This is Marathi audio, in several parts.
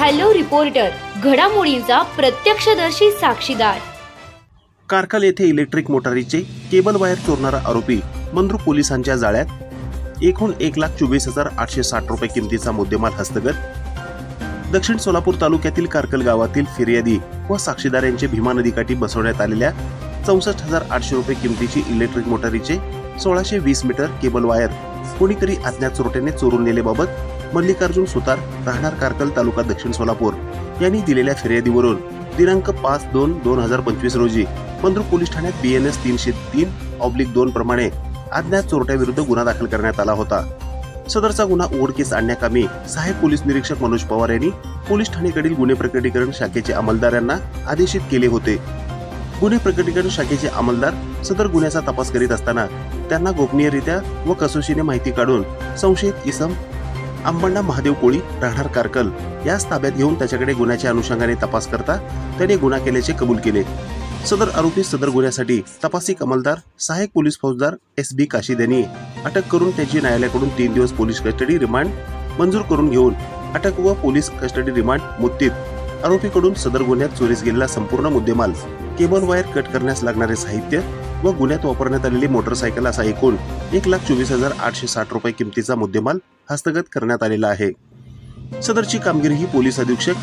हॅलो रिपोर्टर, घडामोडींचा प्रत्यक्षदर्शी साक्षीदार। कारकल येथे इलेक्ट्रिक मोटारीचे केबल वायर चोरणारा आरोपी मंद्रुप पोलिसांच्या जाळ्यात। एकूण 1,24,860 रुपये किमतीचा मुद्देमाल हस्तगत। दक्षिण सोलापूर तालुक्यातील कारकल गावातील फिर्यादी व साक्षीदार यांचे भीमा नदीकाठी बसवण्यात आलेल्या 64,800 रुपये किमतीची इलेक्ट्रिक मोटारीचे 1620 मीटर केबल वायर कोणीतरी अज्ञात चोरट्याने चोरून नेल्याबाबत मल्लिकार्जुन सुतार, राहणार कारकल, तालुका दक्षिण सोलापूर यांनी दिलेल्या फिर्यादीवरून दिनांक 5/2/2025 रोजी मंद्रुप पोलीस ठाण्यात BNS 303/2 प्रमाणे अज्ञात चोरट्याविरुद्ध गुन्हा दाखल करण्यात आला होता। सदरचा गुन्हा उघडकीस आणण्याकामी सहाय्यक पोलीस निरीक्षक मनोज पवार यांनी पोलीस ठाणेकडील गुन्हे प्रकटीकरण शाखेचे अंमलदार यांना आदेशित केले होते। गुन्हे प्रकटीकरण शाखेचे अंमलदार सदर गुन्ह्याचा तपास करीत असताना त्यांना गोपनीयरित्या व कसोशीने माहिती काढून संशयित इसम अंबण्णा महादेव कोळी, राहणार कारकल यास ताब्यात घेऊन त्याच्याकडे गुन्ह्याच्या अनुषंगाने तपास करता त्याने गुन्हा केल्याचे कबूल केले। सदर आरोपी सदर गुन्ह्यासाठी तपासी अंमलदार सहाय्यक पोलीस फौजदार SB काशीद यांनी अटक करून त्याची न्यायालयाकडून 3 दिवस पोलीस कस्टडी रिमांड मंजूर करून घेऊन अटक व पोलीस कस्टडी रिमांड मुदतीत आरोपीकडून सदर गुन्ह्यात चोरीस गेलेला संपूर्ण मुद्देमाल, केबल वायर कट करण्यास लागणारे साहित्य व गुन्ह्यात वापरण्यात आलेली मोटरसायकल असा एकूण 1,24,860 रुपये किमतीचा मुद्देमाल हस्तगत करण्यात आलेला आहे। सदरची कामगिरी ही पोलीस अधीक्षक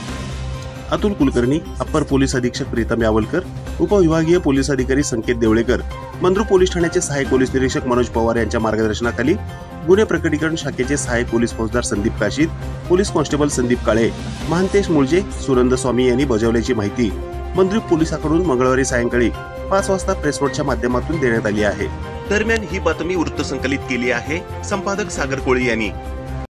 अतुल कुलकर्णी, अप्पर पोलीस अधीक्षक प्रीतम यावलकर, उपविभागीय पोलीस अधिकारी संकेत देवळेकर, मंद्रुप पोलीस ठाण्याचे सहाय्यक पोलीस निरीक्षक मनोज पवार यांच्या मार्गदर्शनाखाली गुन्हे प्रकटीकरण शाखेचे सहाय्यक पोलीस फौजदार संदीप काशीद, पोलीस कॉन्स्टेबल संदीप काळे, महांतेश मुळजे, सुनंद स्वामी यांनी बजावल्याची माहिती मंद्रुप पोलिसांकडून मंगळवारी सायंकाळी 5 वाजता प्रेसनोटच्या माध्यमातून देण्यात आली आहे। दरम्यान ही बातमी वृत्त संकलित केली आहे संपादक सागर कोळी यांनी।